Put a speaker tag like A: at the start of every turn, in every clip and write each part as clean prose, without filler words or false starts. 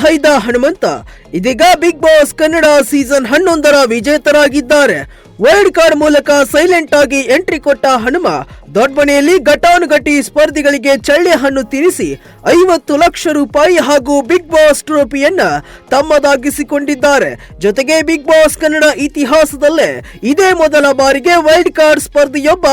A: ಹೈದ ಹನುಮಂತ ಇದೀಗ Bigg Boss Kannada season 11ರ ವಿಜೇತರಾಗಿದ್ದಾರೆ. ವೈಲ್ಡ್ ಕಾರ್ಡ್ ಮೂಲಕ ಸೈಲೆಂಟ್ ಆಗಿ ಎಂಟ್ರಿ ಕೊಟ್ಟ ಹನುಮ ದೊಡ್ಡ ಮನೆಯಲ್ಲಿ ಘಟಾನುಘಟಿ ಸ್ಪರ್ಧಿಗಳಿಗೆ ಚಳ್ಳೆ ಹಣ್ಣು ತಿನ್ನಿಸಿ 50 ಲಕ್ಷ ರೂಪಾಯಿ ಹಾಗೂ ಬಿಗ್ ಬಾಸ್ ಟ್ರೋಫಿಯನ್ನ ತಮ್ಮದಾಗಿಸಿಕೊಂಡಿದ್ದಾರೆ. ಜೊತೆಗೆ ಬಿಗ್ ಬಾಸ್ ಕನ್ನಡ ಇತಿಹಾಸದಲ್ಲೇ ಇದೇ ಮೊದಲ ಬಾರಿಗೆ ವೈಲ್ಡ್ ಕಾರ್ಡ್ ಸ್ಪರ್ಧಿಯೊಬ್ಬ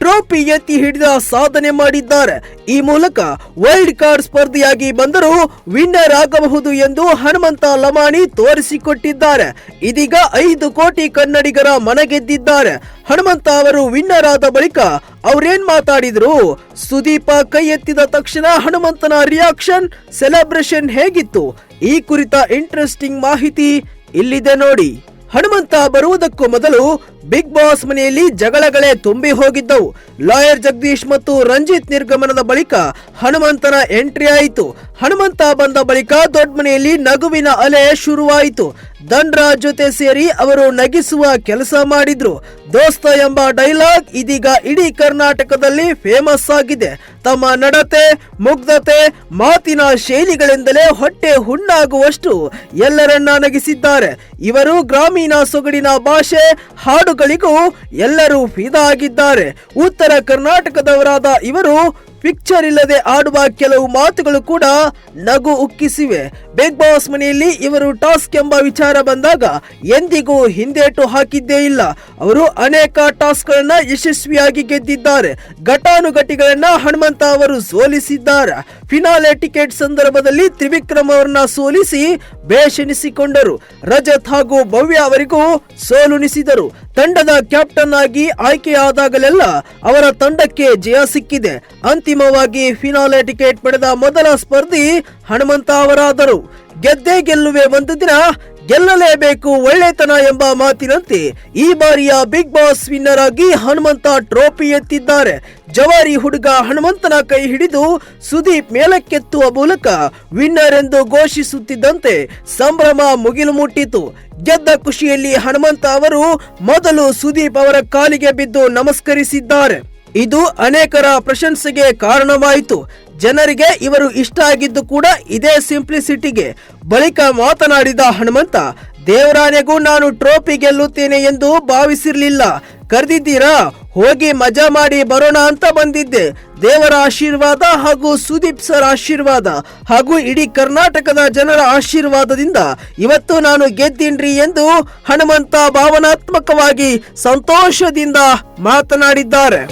A: ಟ್ರೋಫಿ ಎತ್ತಿ ಹಿಡಿದ ಸಾಧನೆ ಮಾಡಿದ್ದಾರೆ. ಈ ಮೂಲಕ ವೈಲ್ಡ್ ಕಾರ್ಡ್ ಸ್ಪರ್ಧಿಯಾಗಿ ಬಂದರೂ ವಿನ್ನರ್ ಆಗಬಹುದು ಎಂದು ಹನುಮಂತ ಲಮಾಣಿ ತೋರಿಸಿಕೊಟ್ಟಿದ್ದಾರೆ. ಇದೀಗ 5 ಕೋಟಿ ಕನ್ನಡಿಗರ ಮನಗೆದ್ದಿದ್ದಾರೆ. ಹನುಮಂತ ಅವರು ವಿನ್ನರ್ ಆದ ಬಳಿಕ ಅವ್ರೇನ್ ಮಾತಾಡಿದ್ರು, ಸುದೀಪ ಕೈ ಎತ್ತಿದ ತಕ್ಷಣ ಹನುಮಂತನ ರಿಯಾಕ್ಷನ್, ಸೆಲೆಬ್ರೇಷನ್ ಹೇಗಿತ್ತು, ಈ ಕುರಿತ ಇಂಟ್ರೆಸ್ಟಿಂಗ್ ಮಾಹಿತಿ ಇಲ್ಲಿದೆ ನೋಡಿ. ಹನುಮಂತ ಬರುವುದಕ್ಕೂ ಮೊದಲು ಬಿಗ್ ಬಾಸ್ ಮನೆಯಲ್ಲಿ ಜಗಳಗಳೇ ತುಂಬಿ ಹೋಗಿದ್ದವು. ಲಾಯರ್ ಜಗದೀಶ್ ಮತ್ತು ರಂಜಿತ್ ನಿರ್ಗಮನದ ಬಳಿಕ ಹನುಮಂತನ ಎಂಟ್ರಿ ಆಯಿತು. ಹನುಮಂತ ಬಂದ ಬಳಿಕ ದೊಡ್ಡ ಮನೆಯಲ್ಲಿ ನಗುವಿನ ಅಲೆ ಶುರುವಾಯಿತು. ಧನ್ರಾಜ್ ಜೊತೆ ಸೇರಿ ಅವರು ನಗಿಸುವ ಕೆಲಸ ಮಾಡಿದ್ರು. ದೋಸ್ತ ಎಂಬ ಡೈಲಾಗ್ ಇದೀಗ ಇಡೀ ಕರ್ನಾಟಕದಲ್ಲಿ ಫೇಮಸ್ ಆಗಿದೆ. ತಮ್ಮ ನಡತೆ, ಮುಗ್ಧತೆ, ಮಾತಿನ ಶೈಲಿಗಳಿಂದಲೇ ಹೊಟ್ಟೆ ಹುಣ್ಣಾಗುವಷ್ಟು ಎಲ್ಲರನ್ನ ನಗಿಸಿದ್ದಾರೆ. ಇವರು ಗ್ರಾಮೀಣ ಸೊಗಡಿನ ಭಾಷೆ, ಹಾಡುಗಳಿಗೂ ಎಲ್ಲರೂ ಫಿದಾ ಆಗಿದ್ದಾರೆ. ಉತ್ತರ ಕರ್ನಾಟಕದವರಾದ ಇವರು ಪಿಕ್ಚರ್ ಇಲ್ಲದೆ ಆಡುವ ಕೆಲವು ಮಾತುಗಳು ಕೂಡ ನಗು ಉಕ್ಕಿಸಿವೆ. ಬಿಗ್ ಬಾಸ್ ಮನೆಯಲ್ಲಿ ಇವರು ಟಾಸ್ಕ್ ಎಂಬ ವಿಚಾರ ಬಂದಾಗ ಎಂದಿಗೂ ಹಿಂದೇಟು ಹಾಕಿದ್ದೇ ಇಲ್ಲ. ಅವರು ಅನೇಕ ಟಾಸ್ಕ್ ಗಳನ್ನ ಯಶಸ್ವಿಯಾಗಿ ಗೆದ್ದಿದ್ದಾರೆ. ಘಟಾನುಘಟಿಗಳನ್ನ ಹನುಮಂತ ಅವರು ಸೋಲಿಸಿದ್ದಾರೆ. ಫಿನಾಲೆ ಟಿಕೆಟ್ ಸಂದರ್ಭದಲ್ಲಿ ತ್ರಿವಿಕ್ರಮ್ ಅವರನ್ನ ಸೋಲಿಸಿ ಬೇಷೆನಿಸಿಕೊಂಡರು. ರಜತ್ ಹಾಗೂ ಭವ್ಯ ಅವರಿಗೂ ಸೋಲುಣಿಸಿದರು. ತಂಡದ ಕ್ಯಾಪ್ಟನ್ ಆಗಿ ಆಯ್ಕೆಯಾದಾಗಲೆಲ್ಲ ಅವರ ತಂಡಕ್ಕೆ ಜಯ ಸಿಕ್ಕಿದೆ. ಅಂತಿಮವಾಗಿ ಫಿನಾಲೆ ಟಿಕೆಟ್ ಪಡೆದ ಮೊದಲ ಸ್ಪರ್ಧಿ ಹನುಮಂತ ಅವರಾದರು. ಗೆದ್ದೇ ಗೆಲ್ಲುವೆ, ಒಂದು ದಿನ ಗೆಲ್ಲಲೇಬೇಕು ಒಳ್ಳೆತನ ಎಂಬ ಮಾತಿನಂತೆ ಈ ಬಾರಿಯ ಬಿಗ್ ಬಾಸ್ ವಿನ್ನರ್ ಆಗಿ ಹನುಮಂತ ಟ್ರೋಫಿ ಎತ್ತಿದ್ದಾರೆ. ಜವಾರಿ ಹುಡುಗ ಹನುಮಂತನ ಕೈ ಹಿಡಿದು ಸುದೀಪ್ ಮೇಲಕ್ಕೆತ್ತುವ ಮೂಲಕ ವಿನ್ನರ್ ಎಂದು ಘೋಷಿಸುತ್ತಿದ್ದಂತೆ ಸಂಭ್ರಮ ಮುಗಿಲು ಮುಟ್ಟಿತು. ಗೆದ್ದ ಖುಷಿಯಲ್ಲಿ ಹನುಮಂತ ಅವರು ಮೊದಲು ಸುದೀಪ್ ಅವರ ಕಾಲಿಗೆ ಬಿದ್ದು ನಮಸ್ಕರಿಸಿದ್ದಾರೆ. ಇದು ಅನೇಕರ ಪ್ರಶಂಸೆಗೆ ಕಾರಣವಾಯಿತು. ಜನರಿಗೆ ಇವರು ಇಷ್ಟ ಆಗಿದ್ದು ಕೂಡ ಇದೇ ಸಿಂಪ್ಲಿಸಿಟಿಗೆ. ಬಳಿಕ ಮಾತನಾಡಿದ ಹನುಮಂತ, ದೇವರಾನೆಗೂ ನಾನು ಟ್ರೋಫಿ ಗೆಲ್ಲುತ್ತೇನೆ ಎಂದು ಭಾವಿಸಿರ್ಲಿಲ್ಲ. ಕರೆದಿದ್ದೀರಾ, ಹೋಗಿ ಮಜಾ ಮಾಡಿ ಬರೋಣ ಅಂತ ಬಂದಿದ್ದೆ. ದೇವರ ಆಶೀರ್ವಾದ ಹಾಗೂ ಸುದೀಪ್ ಸರ್ ಆಶೀರ್ವಾದ ಹಾಗೂ ಇಡೀ ಕರ್ನಾಟಕದ ಜನರ ಆಶೀರ್ವಾದದಿಂದ ಇವತ್ತು ನಾನು ಗೆದ್ದೀನ್ರಿ ಎಂದು ಹನುಮಂತ ಭಾವನಾತ್ಮಕವಾಗಿ ಸಂತೋಷದಿಂದ ಮಾತನಾಡಿದ್ದಾರೆ.